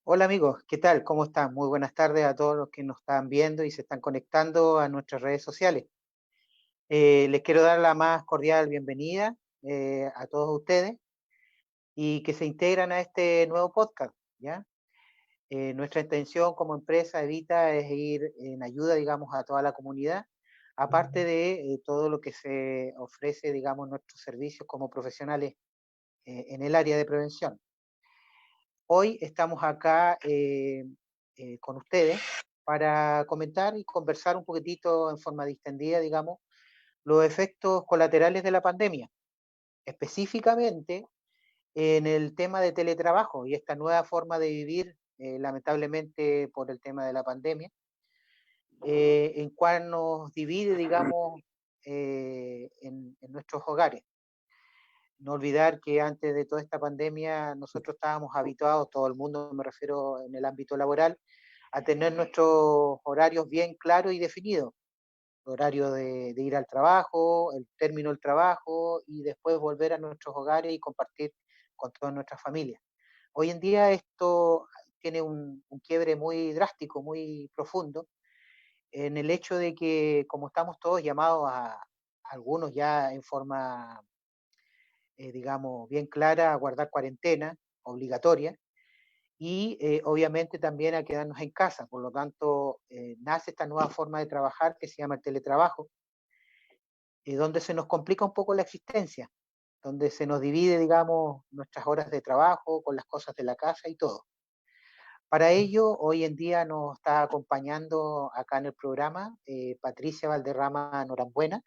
Hola amigos, ¿qué tal? ¿Cómo están? Muy buenas tardes a todos los que nos están viendo y se están conectando a nuestras redes sociales. Les quiero dar la más cordial bienvenida a todos ustedes y que se integran a este nuevo podcast, ¿ya? Nuestra intención como empresa Evita es ir en ayuda, digamos, a toda la comunidad, aparte de todo lo que se ofrece, digamos, nuestros servicios como profesionales en el área de prevención. Hoy estamos acá con ustedes para comentar y conversar un poquitito en forma distendida, digamos, los efectos colaterales de la pandemia, específicamente en el tema de teletrabajo y esta nueva forma de vivir, lamentablemente por el tema de la pandemia, en cual nos divide, digamos, en nuestros hogares. No olvidar que antes de toda esta pandemia nosotros estábamos habituados, todo el mundo, me refiero en el ámbito laboral, a tener nuestros horarios bien claros y definidos. Horario de ir al trabajo, el término del trabajo y después volver a nuestros hogares y compartir con toda nuestra familia. Hoy en día esto tiene un quiebre muy drástico, muy profundo, en el hecho de que como estamos todos llamados a algunos ya en forma digamos, bien clara a guardar cuarentena obligatoria y obviamente también a quedarnos en casa. Por lo tanto, nace esta nueva forma de trabajar que se llama el teletrabajo, donde se nos complica un poco la existencia, donde se nos divide, digamos, nuestras horas de trabajo con las cosas de la casa y todo. Para ello, hoy en día nos está acompañando acá en el programa Patricia Valderrama Norambuena,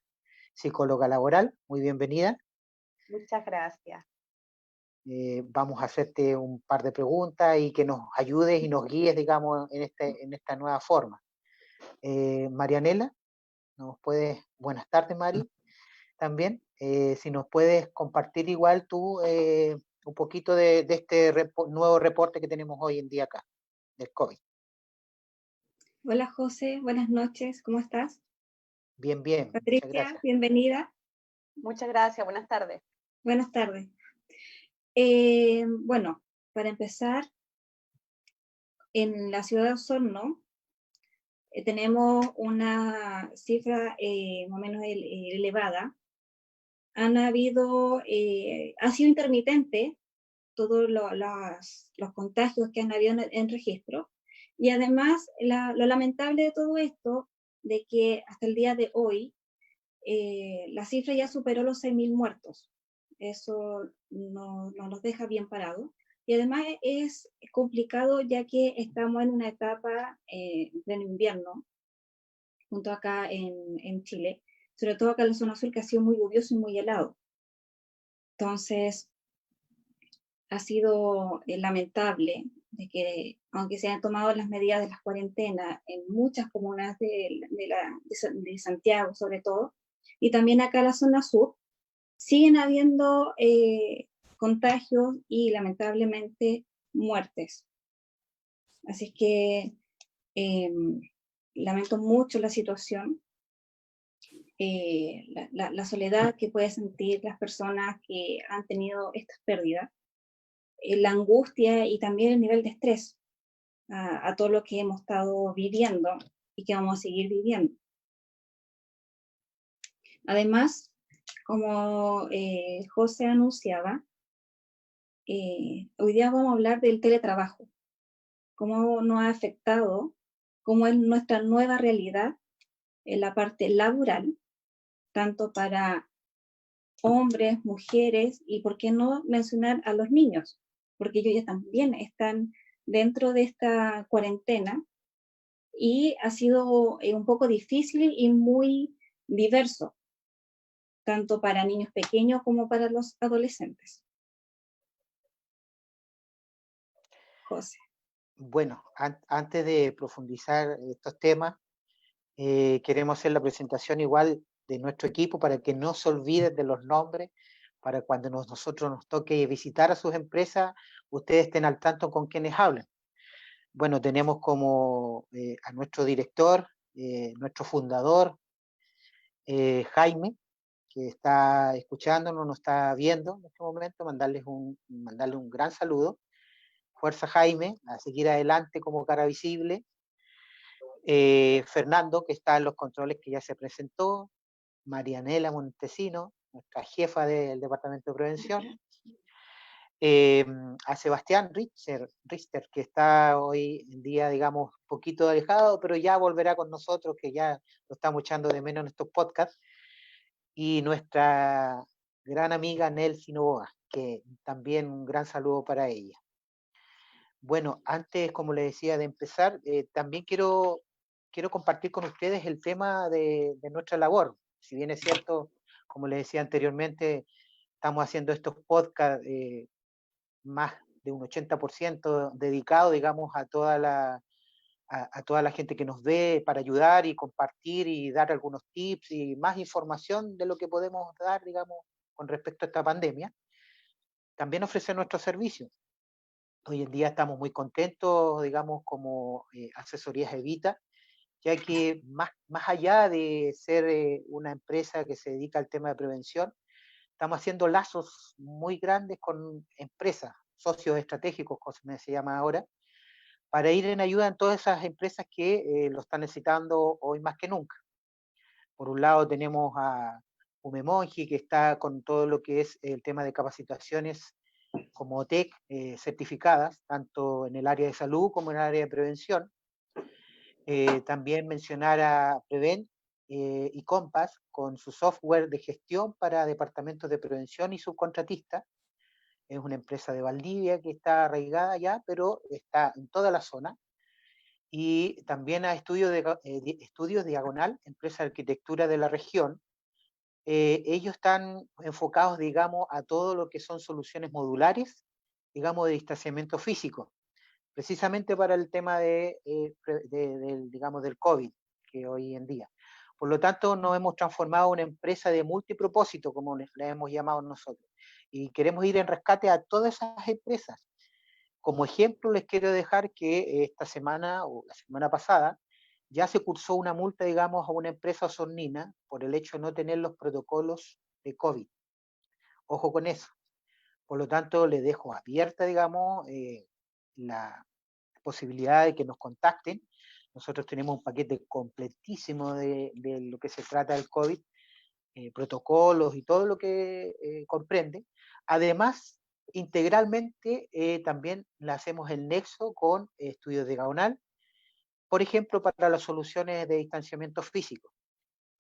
psicóloga laboral. Muy bienvenida. Muchas gracias. Vamos a hacerte un par de preguntas y que nos ayudes y nos guíes, digamos, en esta nueva forma. Marianela, buenas tardes, Mari, también. Si nos puedes compartir igual tú un poquito de este nuevo reporte que tenemos hoy en día acá, del COVID. Hola José, buenas noches, ¿cómo estás? Bien, bien, muchas Patricia, gracias. bienvenida. Muchas gracias. Buenas tardes. Buenas tardes. Bueno, para empezar, en la ciudad de Osorno tenemos una cifra más o menos elevada. Ha sido intermitente todos los contagios que han habido en registro, y además lo lamentable de todo esto, de que hasta el día de hoy la cifra ya superó los 6.000 muertos. Eso no nos deja bien parados. Y además es complicado ya que estamos en una etapa del invierno, junto acá en Chile, sobre todo acá en la zona sur, que ha sido muy lluvioso y muy helado. Entonces, ha sido lamentable de que, aunque se han tomado las medidas de las cuarentenas en muchas comunas de Santiago, sobre todo, y también acá en la zona sur, siguen habiendo contagios y lamentablemente muertes. Así que lamento mucho la situación, la soledad que pueden sentir las personas que han tenido estas pérdidas, la angustia y también el nivel de estrés a todo lo que hemos estado viviendo y que vamos a seguir viviendo. Además, como José anunciaba, hoy día vamos a hablar del teletrabajo, cómo nos ha afectado, cómo es nuestra nueva realidad en la parte laboral, tanto para hombres, mujeres y, por qué no mencionar a los niños, porque ellos ya también están dentro de esta cuarentena y ha sido un poco difícil y muy diverso, tanto para niños pequeños como para los adolescentes. José. Bueno, antes de profundizar estos temas, queremos hacer la presentación igual de nuestro equipo para que no se olviden de los nombres, para cuando nosotros nos toque visitar a sus empresas, ustedes estén al tanto con quienes hablan. Bueno, tenemos como a nuestro director, nuestro fundador, Jaime, que está escuchándonos, nos está viendo en este momento, mandarle un gran saludo. Fuerza Jaime, a seguir adelante como cara visible. Fernando, que está en los controles, que ya se presentó. Marianela Montesino, nuestra jefa del Departamento de Prevención. A Sebastián Richter, que está hoy en día, digamos, un poquito alejado, pero ya volverá con nosotros, que ya lo estamos echando de menos en estos podcasts. Y nuestra gran amiga Nelsi Novoa, que también un gran saludo para ella. Bueno, antes, como les decía, de empezar, también quiero compartir con ustedes el tema de nuestra labor. Si bien es cierto, como les decía anteriormente, estamos haciendo estos podcasts más de un 80% dedicado, digamos, a toda la gente que nos ve, para ayudar y compartir y dar algunos tips y más información de lo que podemos dar, digamos, con respecto a esta pandemia. También ofrecer nuestros servicios. Hoy en día estamos muy contentos, digamos, como Asesorías Evita, ya que más allá de ser una empresa que se dedica al tema de prevención, estamos haciendo lazos muy grandes con empresas, socios estratégicos, como se llama ahora, para ir en ayuda en todas esas empresas que lo están necesitando hoy más que nunca. Por un lado tenemos a Umemonji, que está con todo lo que es el tema de capacitaciones como TEC certificadas, tanto en el área de salud como en el área de prevención. También mencionar a Prevent y Compass con su software de gestión para departamentos de prevención y subcontratistas. Es una empresa de Valdivia que está arraigada ya, pero está en toda la zona. Y también a Estudios Diagonal, empresa de arquitectura de la región. Ellos están enfocados, digamos, a todo lo que son soluciones modulares, digamos, de distanciamiento físico, precisamente para el tema digamos, del COVID, que hoy en día. Por lo tanto, nos hemos transformado en una empresa de multipropósito, como la hemos llamado nosotros, y queremos ir en rescate a todas esas empresas. Como ejemplo, les quiero dejar que esta semana, o la semana pasada, ya se cursó una multa, digamos, a una empresa osornina por el hecho de no tener los protocolos de COVID. Ojo con eso. Por lo tanto, les dejo abierta, digamos, la posibilidad de que nos contacten. Nosotros tenemos un paquete completísimo de lo que se trata del COVID, protocolos y todo lo que comprende. Además, integralmente también le hacemos el nexo con Estudios Diagonal, por ejemplo, para las soluciones de distanciamiento físico.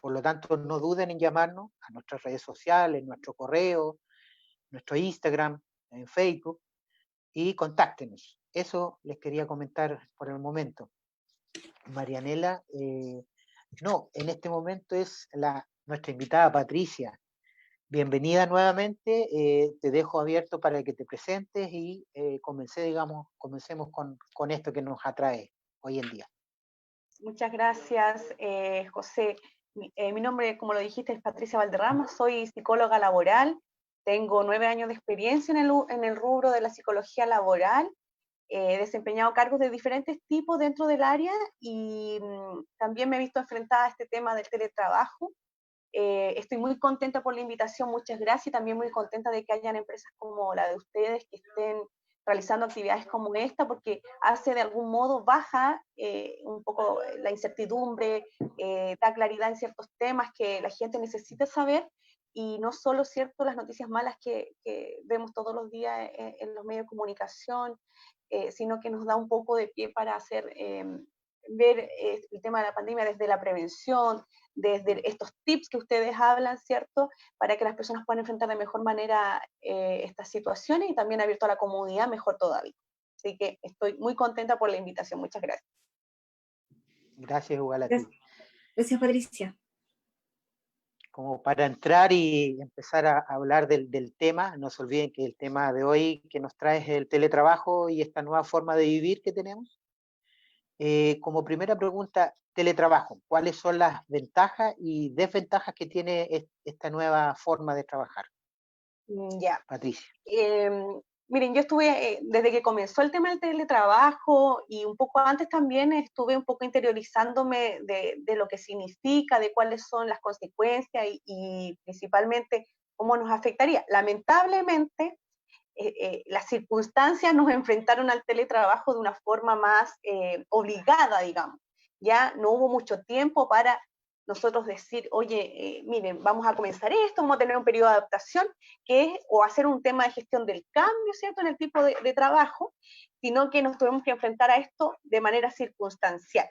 Por lo tanto, no duden en llamarnos a nuestras redes sociales, nuestro correo, nuestro Instagram, en Facebook, y contáctenos. Eso les quería comentar por el momento. Marianela, no, en este momento es nuestra invitada Patricia. Bienvenida nuevamente, te dejo abierto para que te presentes y comencemos con esto que nos atrae hoy en día. Muchas gracias, José. Mi nombre, como lo dijiste, es Patricia Valderrama, soy psicóloga laboral, tengo 9 años de experiencia en el rubro de la psicología laboral, he desempeñado cargos de diferentes tipos dentro del área y también me he visto enfrentada a este tema del teletrabajo. Estoy muy contenta por la invitación, muchas gracias, y también muy contenta de que hayan empresas como la de ustedes que estén realizando actividades como esta, porque hace de algún modo baja un poco la incertidumbre, da claridad en ciertos temas que la gente necesita saber, y no solo, cierto, las noticias malas que vemos todos los días en los medios de comunicación, sino que nos da un poco de pie para ver el tema de la pandemia desde la prevención, desde estos tips que ustedes hablan, ¿cierto? Para que las personas puedan enfrentar de mejor manera estas situaciones, y también abierto a la comunidad mejor todavía. Así que estoy muy contenta por la invitación. Muchas gracias. Gracias, igual a ti. Gracias, Patricia. Como para entrar y empezar a hablar del tema, no se olviden que el tema de hoy que nos trae es el teletrabajo y esta nueva forma de vivir que tenemos. Como primera pregunta, teletrabajo, ¿cuáles son las ventajas y desventajas que tiene esta nueva forma de trabajar? Ya. Patricia. Miren, yo estuve, desde que comenzó el tema del teletrabajo y un poco antes también, estuve un poco interiorizándome de lo que significa, de cuáles son las consecuencias y principalmente cómo nos afectaría. Lamentablemente, las circunstancias nos enfrentaron al teletrabajo de una forma más obligada, digamos. Ya no hubo mucho tiempo para nosotros decir, oye, miren, vamos a comenzar esto, vamos a tener un periodo de adaptación, que es, o hacer un tema de gestión del cambio, ¿cierto?, en el tipo de trabajo, sino que nos tuvimos que enfrentar a esto de manera circunstancial.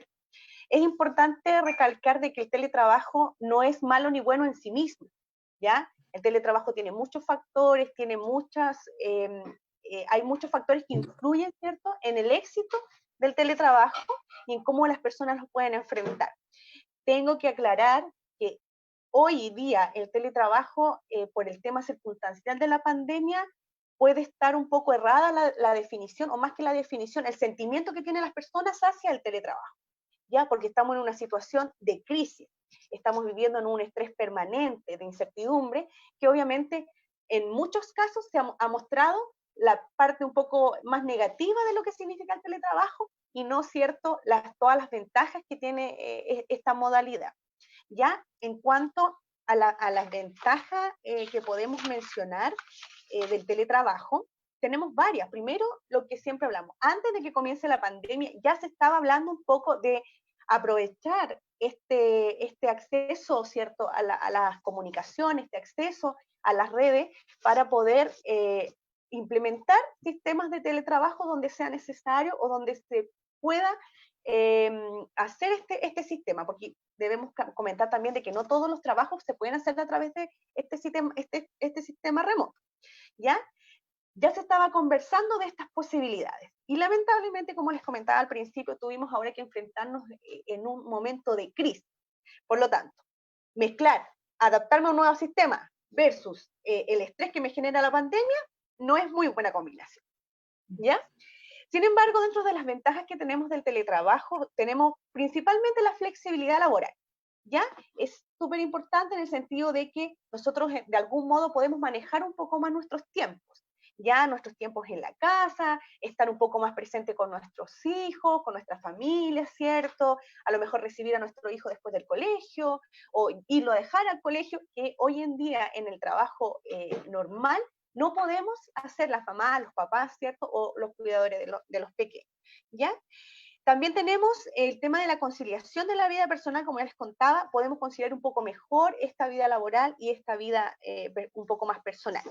Es importante recalcar de que el teletrabajo no es malo ni bueno en sí mismo, ¿ya? El teletrabajo tiene muchos factores, tiene hay muchos factores que influyen, ¿cierto?, en el éxito del teletrabajo y en cómo las personas lo pueden enfrentar. Tengo que aclarar que hoy día el teletrabajo, por el tema circunstancial de la pandemia, puede estar un poco errada la definición, o más que la definición, el sentimiento que tienen las personas hacia el teletrabajo, ¿ya? Porque estamos en una situación de crisis, estamos viviendo en un estrés permanente, de incertidumbre, que obviamente en muchos casos se ha mostrado la parte un poco más negativa de lo que significa el teletrabajo y no, ¿cierto?, todas las ventajas que tiene esta modalidad. Ya en cuanto a las ventajas que podemos mencionar del teletrabajo, tenemos varias. Primero, lo que siempre hablamos, antes de que comience la pandemia, ya se estaba hablando un poco de aprovechar este acceso, ¿cierto?, a las comunicaciones, este acceso a las redes para poder implementar sistemas de teletrabajo donde sea necesario o donde se pueda hacer este sistema, porque debemos comentar también de que no todos los trabajos se pueden hacer a través de este sistema remoto, ¿ya? Ya se estaba conversando de estas posibilidades. Y lamentablemente, como les comentaba al principio, tuvimos ahora que enfrentarnos en un momento de crisis. Por lo tanto, mezclar, adaptarme a un nuevo sistema versus el estrés que me genera la pandemia, no es muy buena combinación, ¿ya? Sin embargo, dentro de las ventajas que tenemos del teletrabajo, tenemos principalmente la flexibilidad laboral, ¿ya? Es súper importante en el sentido de que nosotros de algún modo podemos manejar un poco más nuestros tiempos, ya nuestros tiempos en la casa, estar un poco más presente con nuestros hijos, con nuestra familia, ¿cierto? A lo mejor recibir a nuestro hijo después del colegio o irlo a dejar al colegio, que hoy en día en el trabajo normal no podemos hacer las mamás, los papás, ¿cierto? O los cuidadores de los pequeños, ¿ya? También tenemos el tema de la conciliación de la vida personal, como ya les contaba, podemos conciliar un poco mejor esta vida laboral y esta vida un poco más personal.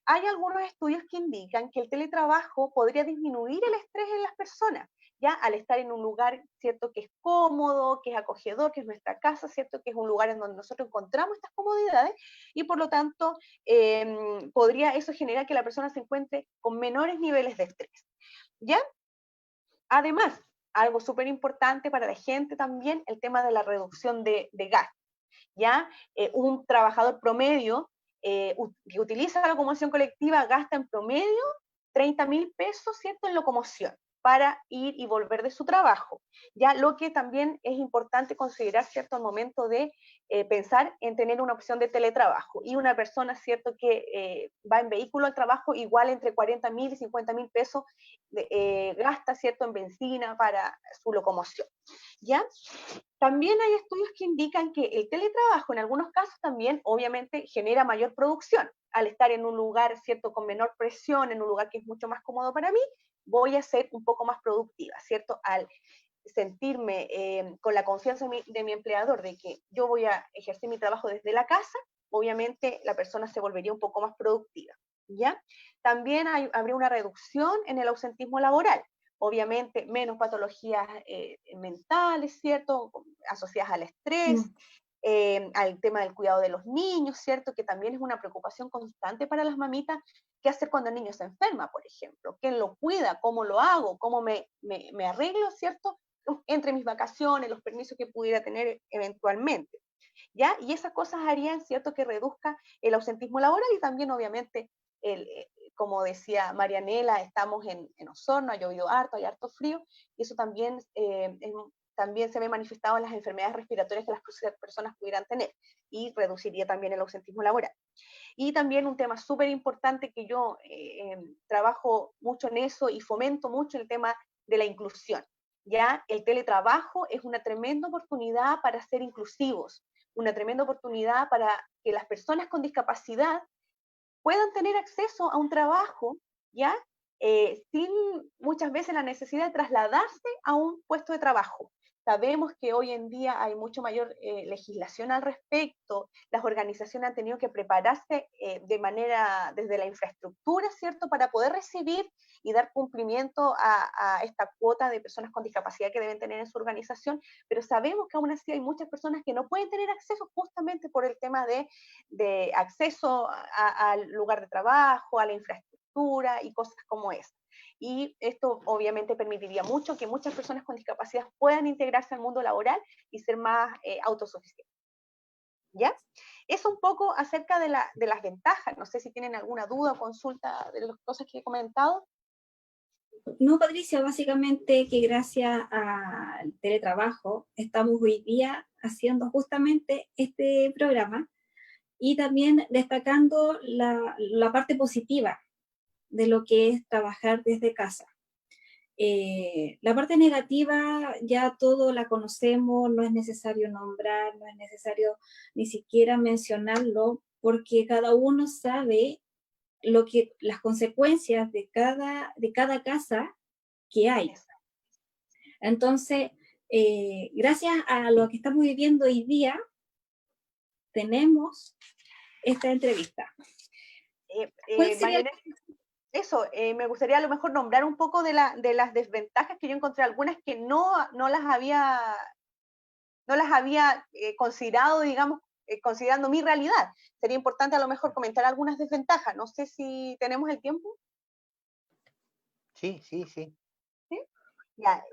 Hay algunos estudios que indican que el teletrabajo podría disminuir el estrés en las personas, ya al estar en un lugar, ¿cierto?, que es cómodo, que es acogedor, que es nuestra casa, ¿cierto?, que es un lugar en donde nosotros encontramos estas comodidades y por lo tanto podría eso generar que la persona se encuentre con menores niveles de estrés, ¿ya? Además, algo súper importante para la gente también, el tema de la reducción de gastos, ¿ya? Un trabajador promedio que utiliza la locomoción colectiva gasta en promedio 30.000 pesos, ¿cierto?, en locomoción para ir y volver de su trabajo. Ya lo que también es importante considerar, ¿cierto?, al momento de pensar en tener una opción de teletrabajo. Y una persona, ¿cierto?, que va en vehículo al trabajo, igual entre 40.000 y 50.000 pesos gasta, ¿cierto?, en benzina para su locomoción. ¿Ya? También hay estudios que indican que el teletrabajo en algunos casos también obviamente genera mayor producción. Al estar en un lugar, ¿cierto?, con menor presión, en un lugar que es mucho más cómodo para mí, voy a ser un poco más productiva, ¿cierto? Al sentirme con la confianza de mi empleador de que yo voy a ejercer mi trabajo desde la casa, obviamente la persona se volvería un poco más productiva, ¿ya? También habría una reducción en el ausentismo laboral. Obviamente menos patologías mentales, ¿cierto?, asociadas al estrés, al tema del cuidado de los niños, ¿cierto?, que también es una preocupación constante para las mamitas. ¿Qué hacer cuando el niño se enferma, por ejemplo? ¿Quién lo cuida? ¿Cómo lo hago? ¿Cómo me arreglo, ¿cierto?, entre mis vacaciones, los permisos que pudiera tener eventualmente, ¿ya? Y esas cosas harían, ¿cierto?, que reduzca el ausentismo laboral y también, obviamente, como decía Marianela, estamos en Osorno, ha llovido harto, hay harto frío, y eso también, también se ve manifestado en las enfermedades respiratorias que las personas pudieran tener, y reduciría también el ausentismo laboral. Y también un tema súper importante que yo trabajo mucho en eso y fomento mucho el tema de la inclusión. Ya el teletrabajo es una tremenda oportunidad para ser inclusivos, una tremenda oportunidad para que las personas con discapacidad puedan tener acceso a un trabajo, ¿ya? Sin muchas veces la necesidad de trasladarse a un puesto de trabajo. Sabemos que hoy en día hay mucho mayor legislación al respecto, las organizaciones han tenido que prepararse desde la infraestructura, ¿cierto?, para poder recibir y dar cumplimiento a esta cuota de personas con discapacidad que deben tener en su organización, pero sabemos que aún así hay muchas personas que no pueden tener acceso justamente por el tema de acceso al lugar de trabajo, a la infraestructura y cosas como esa. Y esto obviamente permitiría mucho que muchas personas con discapacidad puedan integrarse al mundo laboral y ser más autosuficientes. ¿Ya? Es un poco acerca de las ventajas. No sé si tienen alguna duda o consulta de las cosas que he comentado. No, Patricia, básicamente que gracias al teletrabajo estamos hoy día haciendo justamente este programa y también destacando la parte positiva de lo que es trabajar desde casa. La parte negativa ya todo la conocemos, no es necesario nombrar, no es necesario ni siquiera mencionarlo, porque cada uno sabe las consecuencias de cada casa que hay. Entonces, gracias a lo que estamos viviendo hoy día, tenemos esta entrevista. ¿Cuál sería me gustaría a lo mejor nombrar un poco de las desventajas que yo encontré, algunas que no las había considerado, digamos, considerando mi realidad. Sería importante a lo mejor comentar algunas desventajas. No sé si tenemos el tiempo. Sí. ¿Sí? Ya,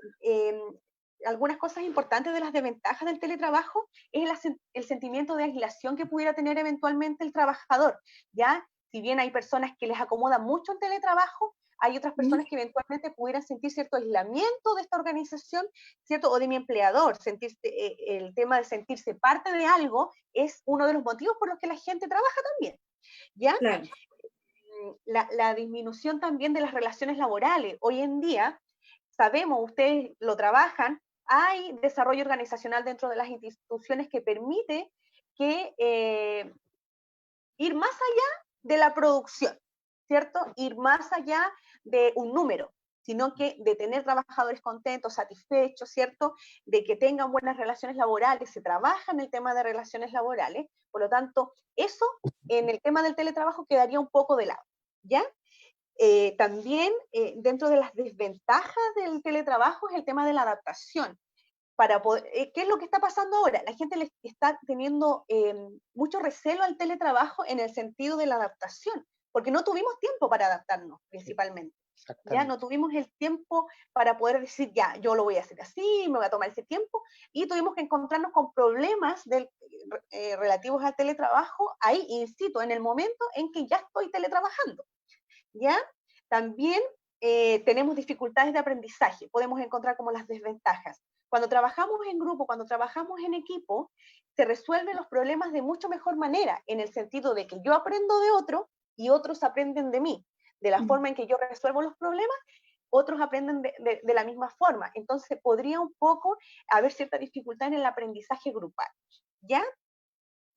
algunas cosas importantes de las desventajas del teletrabajo es el sentimiento de aislación que pudiera tener eventualmente el trabajador, ¿ya? Si bien hay personas que les acomoda mucho el teletrabajo, hay otras personas que eventualmente pudieran sentir cierto aislamiento de esta organización, ¿cierto? O de mi empleador, el tema de sentirse parte de algo es uno de los motivos por los que la gente trabaja también, ¿ya? Claro. La disminución también de las relaciones laborales. Hoy en día, sabemos, ustedes lo trabajan, hay desarrollo organizacional dentro de las instituciones que permite ir más allá de la producción, ¿cierto? Ir más allá de un número, sino que de tener trabajadores contentos, satisfechos, ¿cierto? De que tengan buenas relaciones laborales, se trabaja en el tema de relaciones laborales, por lo tanto, eso en el tema del teletrabajo quedaría un poco de lado, ¿ya? También dentro de las desventajas del teletrabajo es el tema de la adaptación. ¿Qué es lo que está pasando ahora? La gente le está teniendo mucho recelo al teletrabajo en el sentido de la adaptación, porque no tuvimos tiempo para adaptarnos principalmente. Ya no tuvimos el tiempo para poder decir, ya, yo lo voy a hacer así, me voy a tomar ese tiempo, y tuvimos que encontrarnos con problemas relativos al teletrabajo ahí, insisto, en el momento en que ya estoy teletrabajando. ¿Ya? También tenemos dificultades de aprendizaje, podemos encontrar como las desventajas. Cuando trabajamos en grupo, cuando trabajamos en equipo, se resuelven los problemas de mucho mejor manera, en el sentido de que yo aprendo de otro y otros aprenden de mí. De la forma en que yo resuelvo los problemas, otros aprenden de la misma forma. Entonces podría un poco haber cierta dificultad en el aprendizaje grupal. ¿Ya?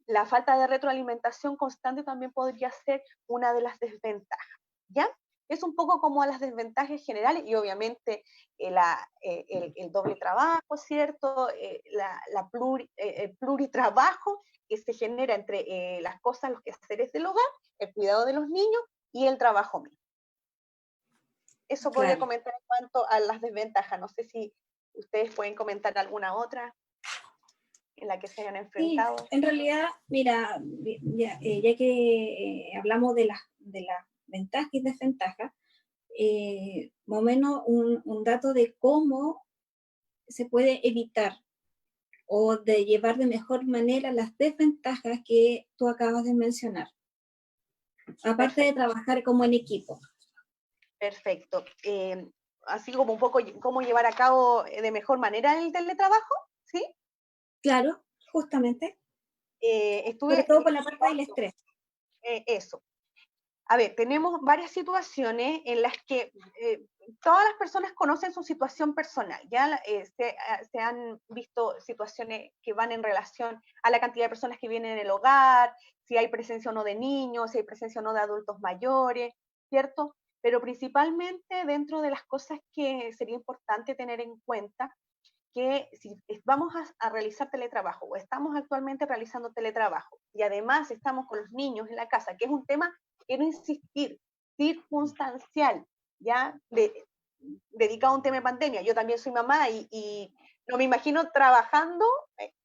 La falta de retroalimentación constante también podría ser una de las desventajas. ¿Ya? Es un poco como las desventajas generales y obviamente el doble trabajo, ¿cierto? El pluritrabajo que se genera entre las cosas, los quehaceres del hogar, el cuidado de los niños y el trabajo mismo. Eso podría comentar en cuanto a las desventajas. No sé si ustedes pueden comentar alguna otra en la que se hayan enfrentado. Sí, en realidad, mira, ya que hablamos de las ventajas y desventajas, más o menos un dato de cómo se puede evitar o de llevar de mejor manera las desventajas que tú acabas de mencionar, aparte de trabajar como en equipo. Perfecto. Así como un poco cómo llevar a cabo de mejor manera el teletrabajo, ¿sí? Claro, justamente. Sobre todo por la parte del estrés. Eso. A ver, tenemos varias situaciones en las que todas las personas conocen su situación personal, ya se han visto situaciones que van en relación a la cantidad de personas que vienen en el hogar, si hay presencia o no de niños, si hay presencia o no de adultos mayores, ¿cierto? Pero principalmente dentro de las cosas que sería importante tener en cuenta, que si vamos a realizar teletrabajo o estamos actualmente realizando teletrabajo y además estamos con los niños en la casa, que es un tema, quiero insistir, circunstancial, ya dedicado a un tema de pandemia. Yo también soy mamá y no me imagino trabajando,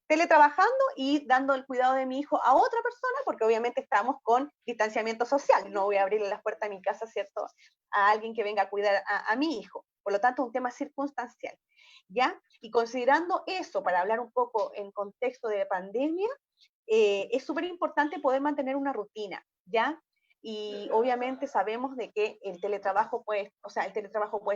teletrabajando y dando el cuidado de mi hijo a otra persona, porque obviamente estamos con distanciamiento social. No voy a abrirle las puertas de mi casa, ¿cierto?, a alguien que venga a cuidar a mi hijo. Por lo tanto, un tema circunstancial, ¿ya? Y considerando eso, para hablar un poco en contexto de pandemia, es súper importante poder mantener una rutina, ¿ya? Y obviamente sabemos de que el teletrabajo puede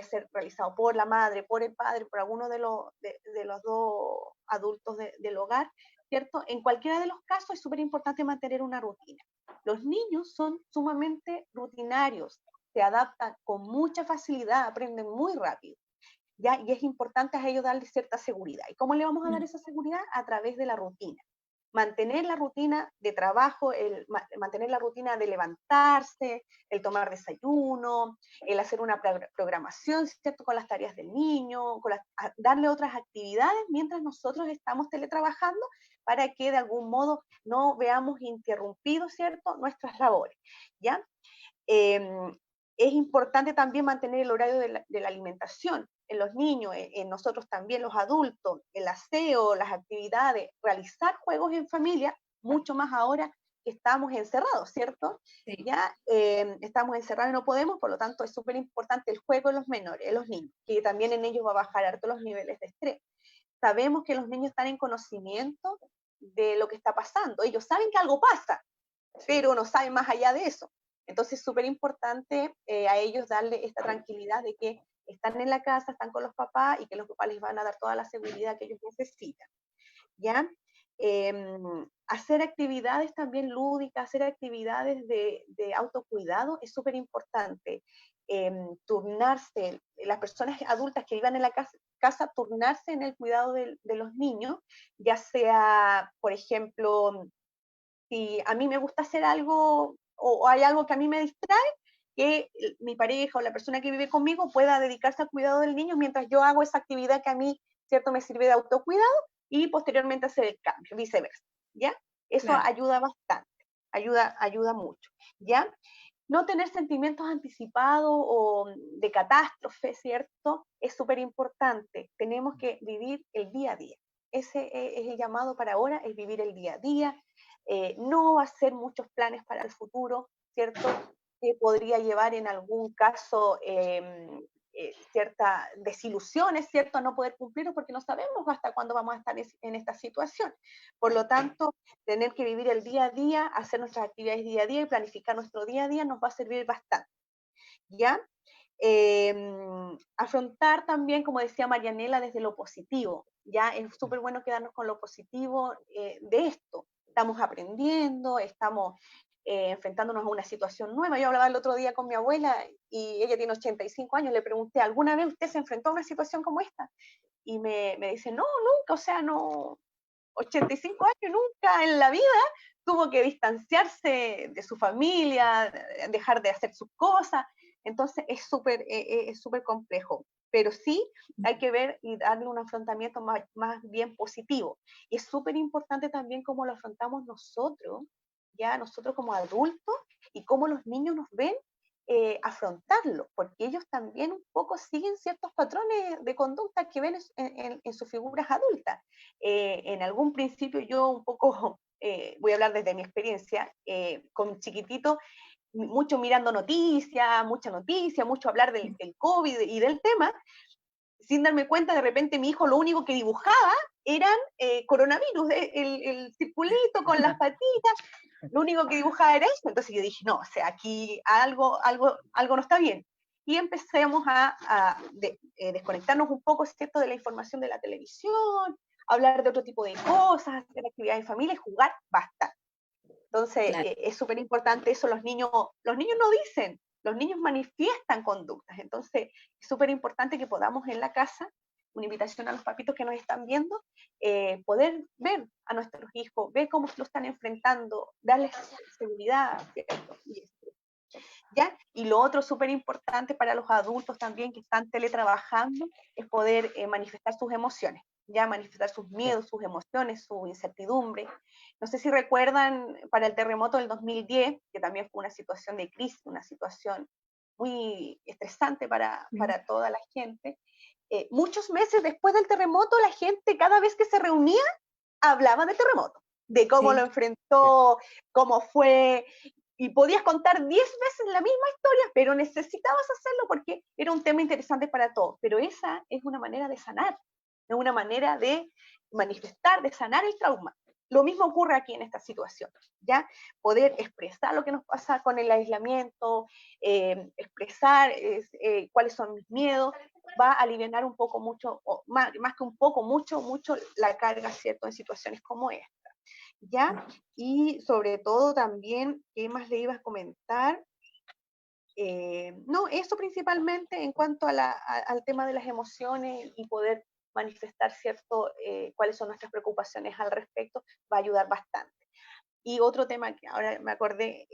ser realizado por la madre, por el padre, por alguno de los dos adultos del hogar, ¿cierto? En cualquiera de los casos es súper importante mantener una rutina. Los niños son sumamente rutinarios, se adaptan con mucha facilidad, aprenden muy rápido, ¿ya? Y es importante a ellos darles cierta seguridad. ¿Y cómo le vamos a dar esa seguridad? A través de la rutina. Mantener la rutina de trabajo, mantener la rutina de levantarse, el tomar desayuno, el hacer una programación, ¿cierto?, con las tareas del niño, darle otras actividades mientras nosotros estamos teletrabajando, para que de algún modo no veamos interrumpidos, ¿cierto?, nuestras labores, ¿ya? Es importante también mantener el horario de la alimentación en los niños, en nosotros también los adultos, el aseo, las actividades, realizar juegos en familia, mucho más ahora que estamos encerrados, ¿cierto? Sí. Ya estamos encerrados y no podemos, por lo tanto es súper importante el juego en los menores, en los niños, que también en ellos va a bajar harto los niveles de estrés. Sabemos que los niños están en conocimiento de lo que está pasando, ellos saben que algo pasa, pero no saben más allá de eso. Entonces es súper importante a ellos darle esta tranquilidad de que están en la casa, están con los papás y que los papás les van a dar toda la seguridad que ellos necesitan, ¿ya? Hacer actividades también lúdicas, hacer actividades de autocuidado es súper importante. Turnarse, las personas adultas que vivan en la casa, turnarse en el cuidado de los niños, ya sea, por ejemplo, si a mí me gusta hacer algo o hay algo que a mí me distrae, que mi pareja o la persona que vive conmigo pueda dedicarse al cuidado del niño mientras yo hago esa actividad que a mí, ¿cierto?, me sirve de autocuidado, y posteriormente hacer el cambio, viceversa, ¿ya? Eso Claro. ayuda bastante, ayuda mucho, ¿ya? No tener sentimientos anticipados o de catástrofe, ¿cierto? Es súper importante. Tenemos que vivir el día a día. Ese es el llamado para ahora, es vivir el día a día, no hacer muchos planes para el futuro, ¿cierto? Que podría llevar en algún caso ciertas desilusiones, ¿cierto?, a no poder cumplirlo porque no sabemos hasta cuándo vamos a estar en esta situación. Por lo tanto, tener que vivir el día a día, hacer nuestras actividades día a día y planificar nuestro día a día nos va a servir bastante, ¿ya? Afrontar también, como decía Marianela, desde lo positivo, ¿ya? Es súper bueno quedarnos con lo positivo de esto. Estamos aprendiendo, estamos enfrentándonos a una situación nueva. Yo hablaba el otro día con mi abuela y ella tiene 85 años, le pregunté, ¿alguna vez usted se enfrentó a una situación como esta? Y me dice, no, nunca, o sea, no, 85 años, nunca en la vida tuvo que distanciarse de su familia, dejar de hacer sus cosas. Entonces es súper complejo, pero sí hay que ver y darle un afrontamiento más bien positivo. Y es súper importante también cómo lo afrontamos nosotros, ya nosotros como adultos, y cómo los niños nos ven afrontarlo, porque ellos también un poco siguen ciertos patrones de conducta que ven en sus figuras adultas. En algún principio yo un poco, voy a hablar desde mi experiencia, con chiquitito, mucho mirando noticias, mucho hablar del COVID y del tema, sin darme cuenta, de repente mi hijo lo único que dibujaba eran coronavirus, el circulito con las patitas, lo único que dibujaba era eso. Entonces yo dije, no, o sea, aquí algo no está bien. Y empezamos a desconectarnos un poco, ¿cierto?, de la información de la televisión, hablar de otro tipo de cosas, hacer actividades en familia y jugar bastante. Entonces, Claro. es súper importante eso. Los niños no dicen, los niños manifiestan conductas. Entonces, es súper importante que podamos en la casa una invitación a los papitos que nos están viendo, poder ver a nuestros hijos, ver cómo lo están enfrentando, darles seguridad, ¿cierto? ¿Ya? Y lo otro súper importante para los adultos también que están teletrabajando es poder manifestar sus emociones, ya manifestar sus miedos, sus emociones, su incertidumbre. No sé si recuerdan para el terremoto del 2010, que también fue una situación de crisis, una situación muy estresante para toda la gente. Muchos meses después del terremoto, la gente cada vez que se reunía hablaba del terremoto, de cómo lo enfrentó, cómo fue, y podías contar 10 veces la misma historia, pero necesitabas hacerlo porque era un tema interesante para todos. Pero esa es una manera de sanar, es una manera de manifestar, de sanar el trauma. Lo mismo ocurre aquí en esta situación, ¿ya? Poder expresar lo que nos pasa con el aislamiento, expresar cuáles son mis miedos, va a aliviar un poco mucho, o más que un poco, mucho la carga, ¿cierto?, en situaciones como esta. ¿Ya? Y sobre todo también, ¿qué más le iba a comentar? No, eso principalmente en cuanto a al tema de las emociones y poder manifestar, ¿cierto?, cuáles son nuestras preocupaciones al respecto, va a ayudar bastante. Y otro tema que ahora me acordé,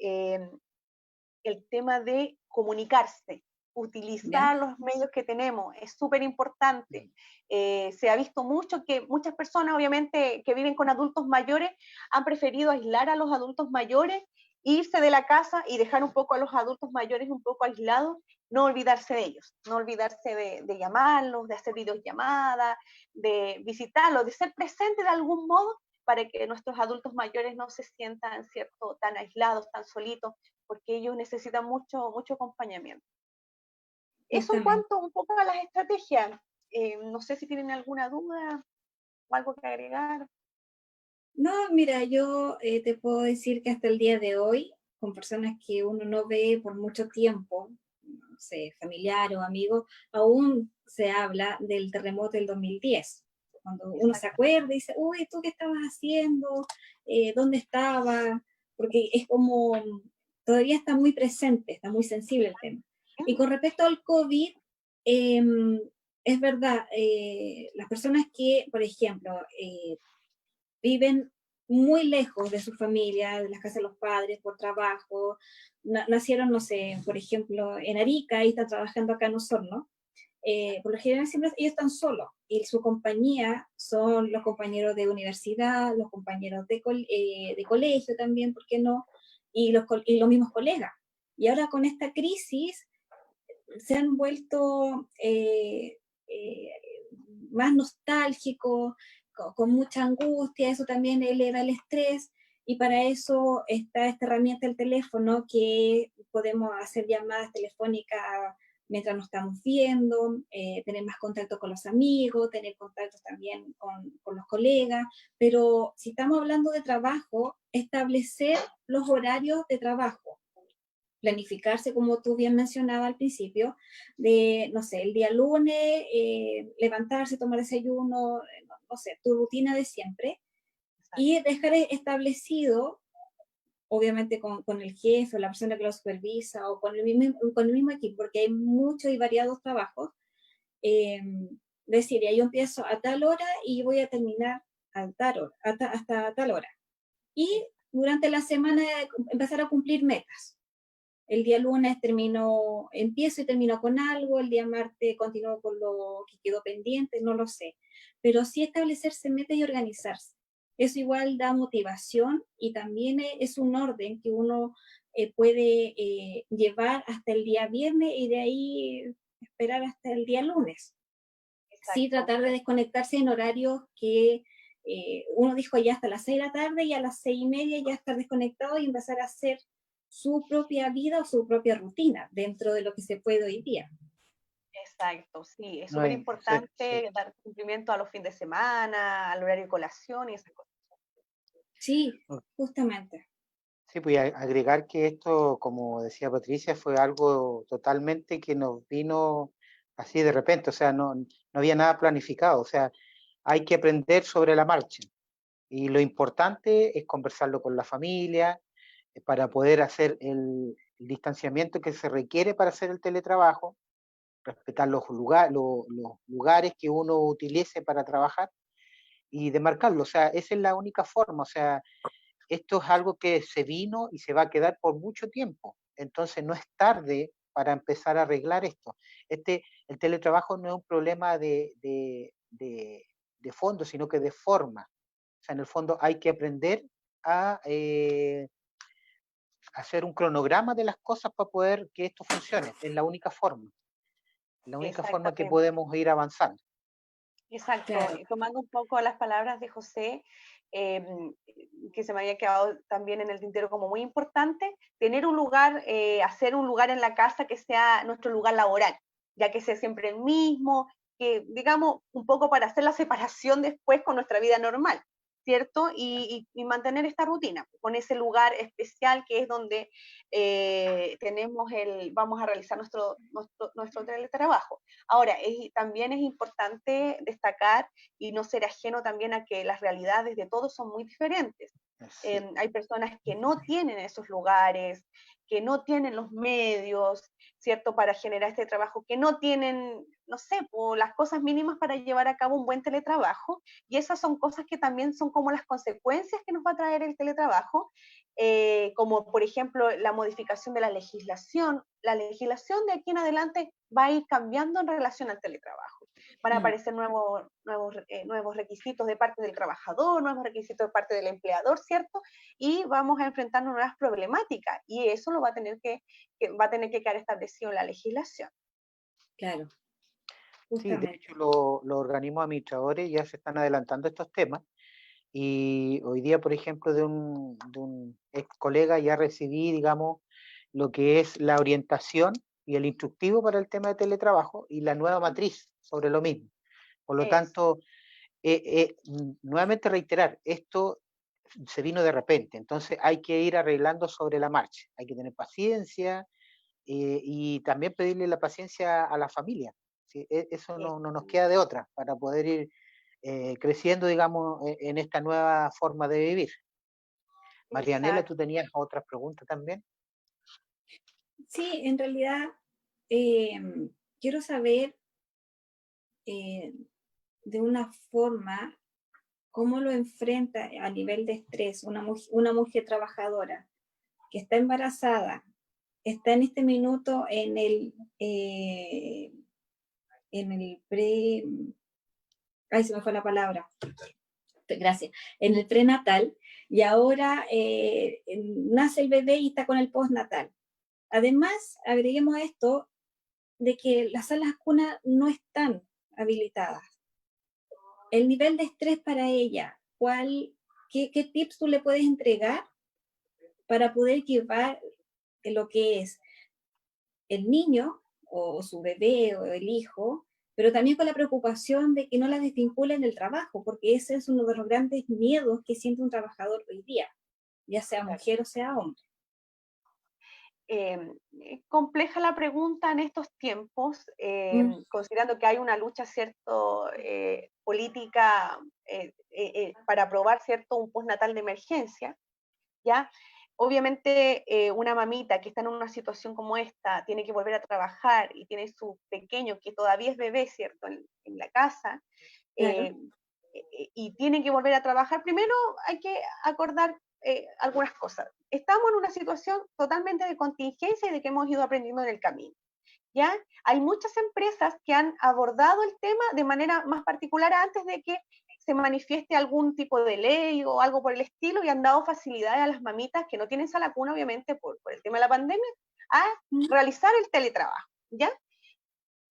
el tema de comunicarse, utilizar los medios que tenemos, es súper importante. Se ha visto mucho que muchas personas, obviamente, que viven con adultos mayores, han preferido aislar a los adultos mayores, irse de la casa y dejar un poco a los adultos mayores un poco aislados, no olvidarse de ellos, no olvidarse de llamarlos, de hacer videollamadas, de visitarlos, de ser presente de algún modo para que nuestros adultos mayores no se sientan, ¿cierto?, tan aislados, tan solitos, porque ellos necesitan mucho acompañamiento. Eso en cuanto un poco a las estrategias. No sé si tienen alguna duda o algo que agregar. No, mira, yo te puedo decir que hasta el día de hoy, con personas que uno no ve por mucho tiempo, no sé, familiar o amigo, aún se habla del terremoto del 2010. Cuando uno se acuerda y dice, uy, ¿tú qué estabas haciendo? ¿Dónde estabas? Porque es como, todavía está muy presente, está muy sensible el tema. Y con respecto al COVID, es verdad, las personas que, por ejemplo, viven muy lejos de su familia, de las casas de los padres, por trabajo, nacieron, no sé, por ejemplo, en Arica y están trabajando acá en Osorno, por lo general siempre ellos están solos y su compañía son los compañeros de universidad, los compañeros de colegio también, ¿por qué no? Y los mismos colegas. Y ahora con esta crisis se han vuelto más nostálgicos, con mucha angustia, eso también eleva el estrés, y para eso está esta herramienta del teléfono, que podemos hacer llamadas telefónicas mientras nos estamos viendo, tener más contacto con los amigos, tener contacto también con los colegas, pero si estamos hablando de trabajo, establecer los horarios de trabajo, planificarse, como tú bien mencionabas al principio, de, no sé, el día lunes, levantarse, tomar desayuno, no sé, tu rutina de siempre, y dejar establecido, obviamente con el jefe o la persona que lo supervisa, o con el mismo equipo, porque hay muchos y variados trabajos, decir, ya yo empiezo a tal hora y voy a terminar a tal hora, hasta tal hora. Y durante la semana empezar a cumplir metas. El día lunes empiezo y termino con algo, el día martes continúo con lo que quedó pendiente, no lo sé. Pero sí establecerse metas y organizarse. Eso igual da motivación y también es un orden que uno puede llevar hasta el día viernes y de ahí esperar hasta el día lunes. Exacto. Sí, tratar de desconectarse en horarios que uno dijo ya hasta las 6 de la tarde y a las 6:30 ya estar desconectado y empezar a hacer su propia vida o su propia rutina dentro de lo que se puede hoy día. Exacto, sí, es súper importante dar cumplimiento a los fines de semana, al horario de colación y esas cosas. Sí, justamente. Sí, pues agregar que esto, como decía Patricia, fue algo totalmente que nos vino así de repente, o sea, no había nada planificado, o sea, hay que aprender sobre la marcha. Y lo importante es conversarlo con la familia, para poder hacer el distanciamiento que se requiere para hacer el teletrabajo, respetar los lugares que uno utilice para trabajar y demarcarlo. O sea, esa es la única forma. O sea, esto es algo que se vino y se va a quedar por mucho tiempo. Entonces no es tarde para empezar a arreglar esto. El teletrabajo no es un problema de fondo, sino que de forma. O sea, en el fondo hay que aprender a hacer un cronograma de las cosas para poder que esto funcione. Es la única forma. La única forma que podemos ir avanzando. Exacto, Claro. y tomando un poco las palabras de José, que se me había quedado también en el tintero como muy importante, tener un lugar, hacer un lugar en la casa que sea nuestro lugar laboral, ya que sea siempre el mismo, que digamos un poco para hacer la separación después con nuestra vida normal, ¿cierto? Y mantener esta rutina, con ese lugar especial que es donde vamos a realizar nuestro teletrabajo. Ahora, también es importante destacar y no ser ajeno también a que las realidades de todos son muy diferentes. Sí. Hay personas que no tienen esos lugares, que no tienen los medios, ¿cierto?, para generar este trabajo, que no tienen, no sé, las cosas mínimas para llevar a cabo un buen teletrabajo, y esas son cosas que también son como las consecuencias que nos va a traer el teletrabajo, como por ejemplo la modificación de la legislación. La legislación de aquí en adelante va a ir cambiando en relación al teletrabajo. Van a aparecer nuevos requisitos de parte del trabajador, nuevos requisitos de parte del empleador, ¿cierto? Y vamos a enfrentarnos a nuevas problemáticas, y eso lo va a tener que quedar establecido en la legislación. Claro. Sí, de Justamente. hecho los organismos administradores ya se están adelantando a estos temas. Y hoy día, por ejemplo, de un ex colega ya recibí, digamos, lo que es la orientación y el instructivo para el tema de teletrabajo y la nueva matriz sobre lo mismo. Por lo tanto, nuevamente reiterar, esto se vino de repente, entonces hay que ir arreglando sobre la marcha, hay que tener paciencia y también pedirle la paciencia a la familia. ¿Sí? Eso no nos queda de otra para poder ir creciendo, digamos, en esta nueva forma de vivir. Marianela, ¿tú tenías otras preguntas también? Sí, en realidad quiero saber de una forma cómo lo enfrenta a nivel de estrés una mujer trabajadora que está embarazada, está en este minuto en el pre, ay, se me fue la palabra, gracias, en el prenatal, y ahora nace el bebé y está con el postnatal. Además, agreguemos esto de que las salas cuna no están habilitadas. El nivel de estrés para ella, qué tips tú le puedes entregar para poder llevar lo que es el niño o su bebé o el hijo, pero también con la preocupación de que no la desvinculen del trabajo, porque ese es uno de los grandes miedos que siente un trabajador hoy día, ya sea mujer o sea hombre. Compleja la pregunta en estos tiempos, considerando que hay una lucha, ¿cierto?, política para aprobar, ¿cierto?, un postnatal de emergencia, ¿ya? Obviamente, una mamita que está en una situación como esta tiene que volver a trabajar y tiene su pequeño que todavía es bebé, ¿cierto?, en la casa, Claro. y tiene que volver a trabajar. Primero hay que acordar algunas cosas. Estamos en una situación totalmente de contingencia y de que hemos ido aprendiendo en el camino, ¿ya? Hay muchas empresas que han abordado el tema de manera más particular antes de que se manifieste algún tipo de ley o algo por el estilo, y han dado facilidades a las mamitas que no tienen sala cuna, obviamente, por el tema de la pandemia, a realizar el teletrabajo, ¿ya?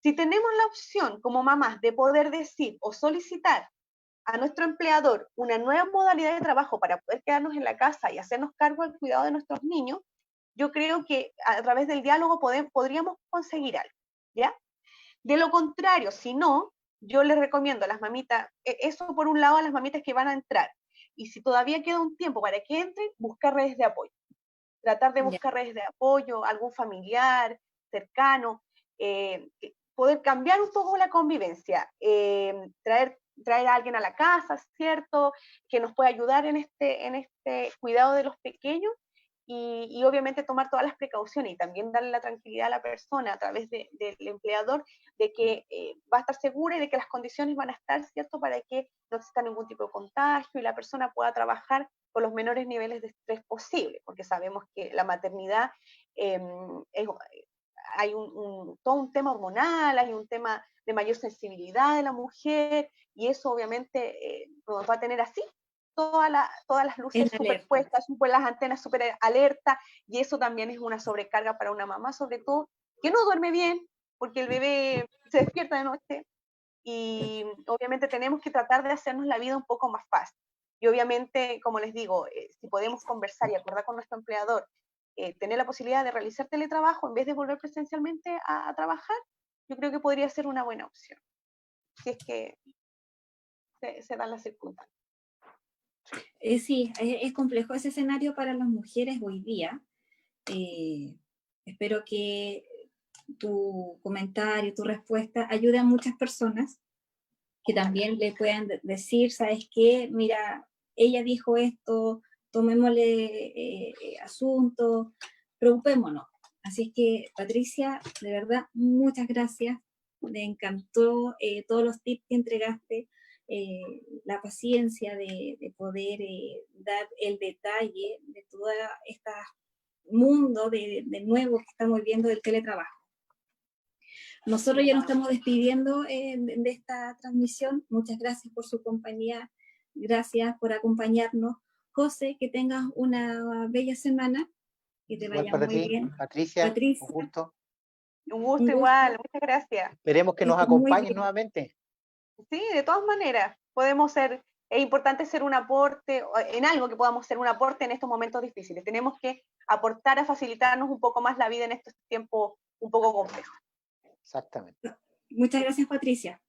Si tenemos la opción como mamás de poder decir o solicitar a nuestro empleador una nueva modalidad de trabajo para poder quedarnos en la casa y hacernos cargo del cuidado de nuestros niños, yo creo que a través del diálogo podríamos conseguir algo, ¿ya? De lo contrario, si no, yo les recomiendo a las mamitas, eso por un lado a las mamitas que van a entrar, y si todavía queda un tiempo para que entren, buscar redes de apoyo. Tratar de buscar redes de apoyo, algún familiar cercano, poder cambiar un poco la convivencia, traer a alguien a la casa, ¿cierto?, que nos pueda ayudar en este cuidado de los pequeños, y obviamente tomar todas las precauciones y también darle la tranquilidad a la persona a través del empleador de que va a estar segura y de que las condiciones van a estar, ¿cierto?, para que no exista ningún tipo de contagio y la persona pueda trabajar con los menores niveles de estrés posible, porque sabemos que la maternidad hay todo un tema hormonal, hay un tema de mayor sensibilidad de la mujer, y eso obviamente nos va a tener así, todas las luces superpuestas, las antenas súper alerta, y eso también es una sobrecarga para una mamá, sobre todo, que no duerme bien, porque el bebé se despierta de noche, y obviamente tenemos que tratar de hacernos la vida un poco más fácil. Y obviamente, como les digo, si podemos conversar y acordar con nuestro empleador, tener la posibilidad de realizar teletrabajo en vez de volver presencialmente a trabajar, yo creo que podría ser una buena opción, si es que se dan las circunstancias. Sí, es complejo ese escenario para las mujeres hoy día. Espero que tu comentario, tu respuesta ayude a muchas personas que también le puedan decir, ¿sabes qué? Mira, ella dijo esto, tomémosle asunto, preocupémonos. Así es que, Patricia, de verdad, muchas gracias. Me encantó todos los tips que entregaste, la paciencia de poder dar el detalle de todo este mundo de nuevo que estamos viendo del teletrabajo. Nosotros ya nos estamos despidiendo de esta transmisión. Muchas gracias por su compañía, gracias por acompañarnos. José, que tengas una bella semana, que te vaya muy bien. Patricia, un gusto. Un gusto igual, muchas gracias. Esperemos que nos acompañes nuevamente. Sí, de todas maneras, podemos ser, es importante ser un aporte, en algo que podamos ser un aporte en estos momentos difíciles. Tenemos que aportar a facilitarnos un poco más la vida en estos tiempos un poco complejos. Exactamente. Muchas gracias, Patricia.